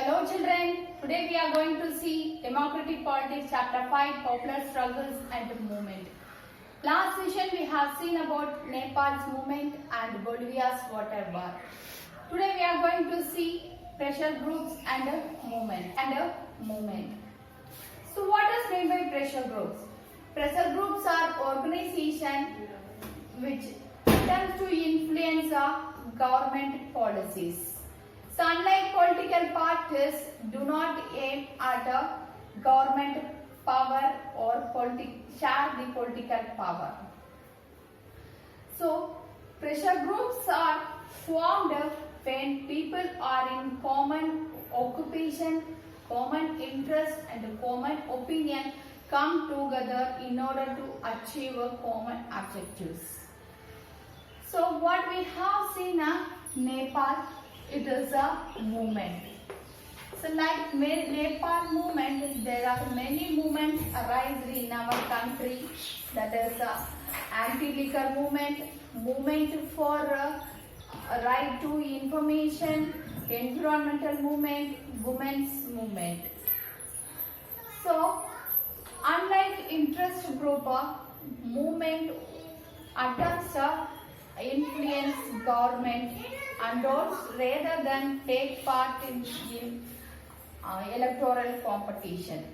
Hello children, today we are going to see Democratic Politics Chapter 5 Popular Struggles and Movement. Last session we have seen about Nepal's movement and Bolivia's water war. Today we are going to see pressure groups and a movement. So what is meant by pressure groups? Pressure groups are organizations which attempt to influence government policies. So unlike political parties, do not aim at a government power or share the political power. So pressure groups are formed when people are in common occupation, common interest and common opinion come together in order to achieve common objectives. So what we have seen in Nepal, it is a movement. So like Nepal movement, there are many movements arising in our country. That is anti-liquor movement, movement for right to information, environmental movement, women's movement. So unlike interest group, movement attempts to influence government and also rather than take part in electoral competition.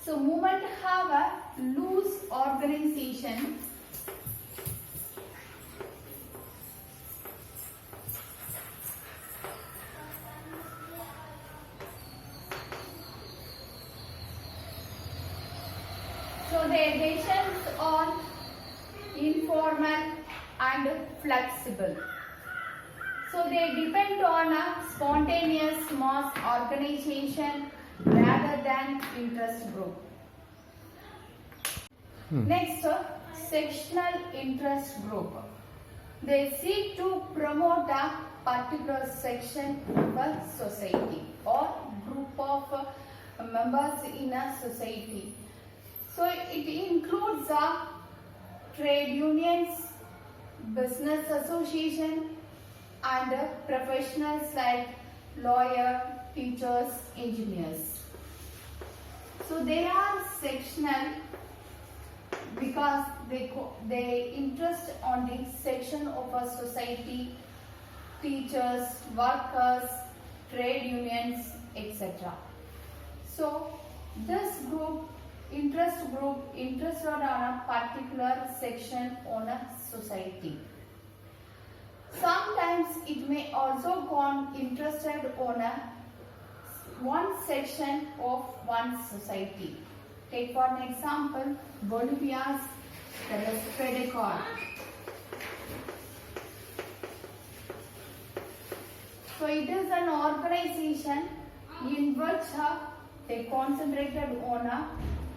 So movement have a loose organization. So their decisions are informal and flexible. So they depend on a spontaneous mass organization rather than interest group. Next, sectional interest group. They seek to promote a particular section of a society or group of members in a society. So it includes trade unions, business association, and professionals like lawyer, teachers, engineers. So they are sectional because they interest on the section of a society, teachers, workers, trade unions, etc. So this group, interest group, interested on a particular section on a society. Sometimes it may also be interested on one section of one society. Take for an example, Bolivia's FEDECON. So it is an organization in which they concentrated on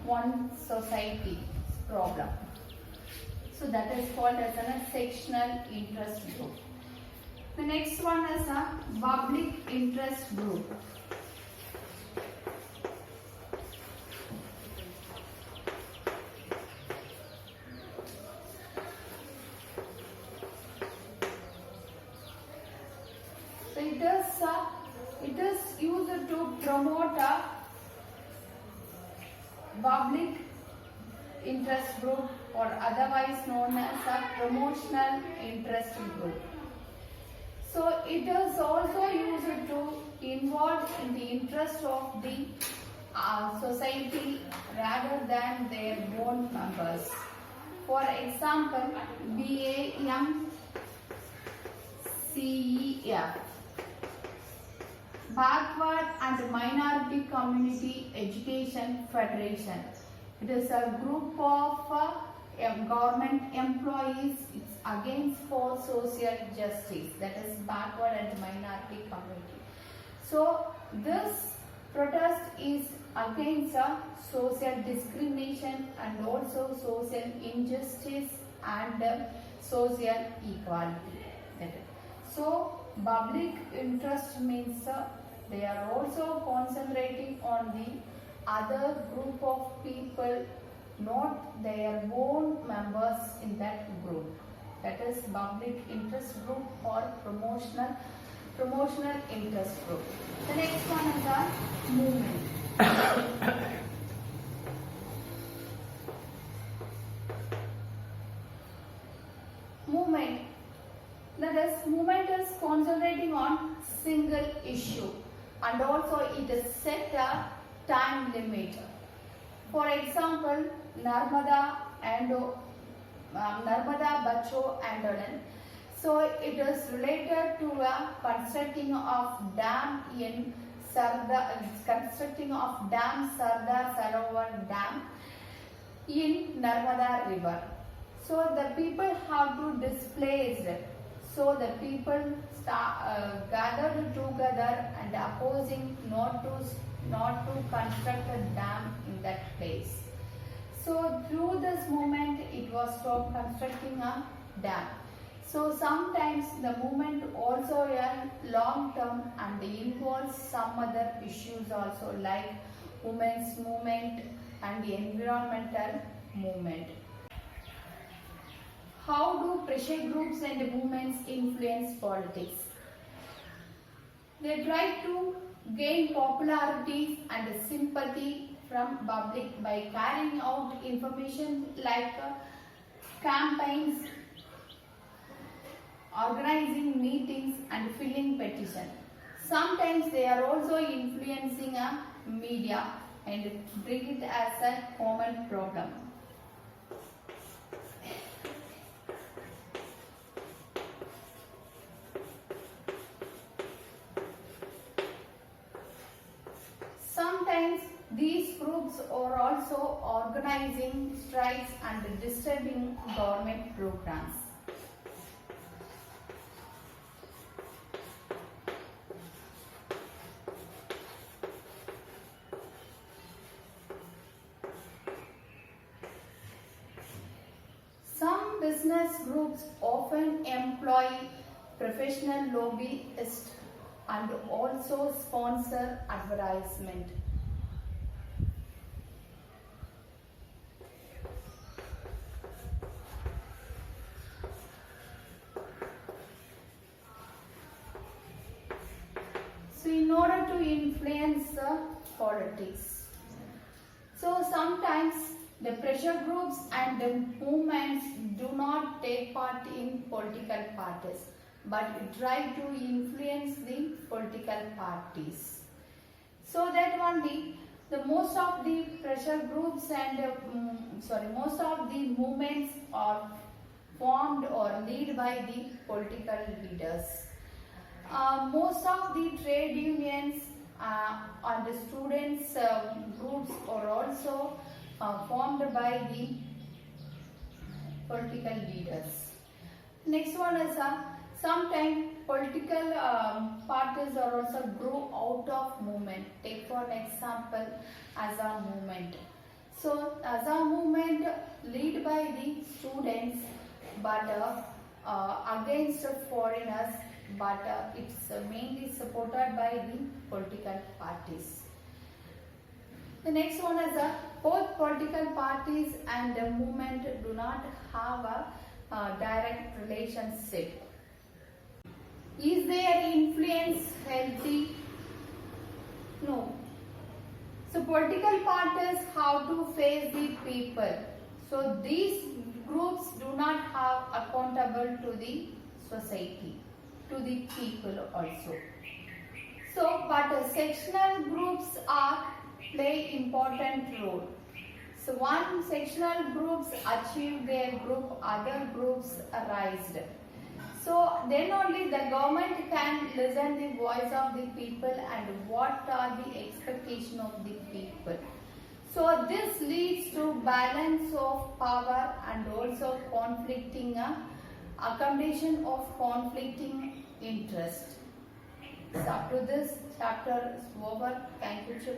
one society problem. So that is called as a sectional interest group. The next one is a public interest group. So it is used to promote a public interest group or otherwise known as a promotional interest group. So it is also used to involve in the interest of the society rather than their own members. For example, BAMCEF, Backward and Minority Community Education Federation. It is a group of government employees. It's against for social justice, that is backward and minority community. So this protest is against social discrimination and also social injustice and social equality. So public interest means they are also concentrating on the other group of people, not their own members in that group. That is public interest group or promotional promotional interest group. The next one is the movement. Movement. That is, movement is concentrating on single issue, and also it is set a time limit. For example, Narmada Bachao Andolan. So it is related to a constructing of dam Sardar Sarovar Dam in Narmada River. So the people have to displace it. So the people gathered together and opposing not to construct a dam in that place. So through this movement, it was stopped constructing a dam. So sometimes the movement also a long term and involves some other issues also, like women's movement and the environmental movement. How do pressure groups and movements influence politics? They try to gain popularity and sympathy from public by carrying out information like campaigns, organizing meetings and filling petitions. Sometimes they are also influencing a media and bring it as a common problem. Sometimes these groups are also organizing strikes and disturbing government programs. Some business groups often employ professional lobbyists and also sponsor advertisement. So in order to influence the politics. So sometimes the pressure groups and the movements do not take part in political parties, but try to influence the political parties. So that only the most of the pressure groups and most of the movements are formed or led by the political leaders. Most of the trade unions and the students groups are also formed by the political leaders. Next one is sometimes political parties are also grow out of movement. Take for an example Azam movement. So Azam movement led by the students but against foreigners, but it's mainly supported by the political parties. The next one is both political parties and the movement do not have a direct relationship. Is their influence healthy? No. So political parties have to face the people. So these groups do not have accountable to the society, to the people also. So but sectional groups play important role. So one sectional groups achieve their group, other groups arise. So then only the government can listen the voice of the people and what are the expectation of the people. So this leads to balance of power and also conflicting accommodation of conflicting interest. So up to this chapter is over. Thank you, children.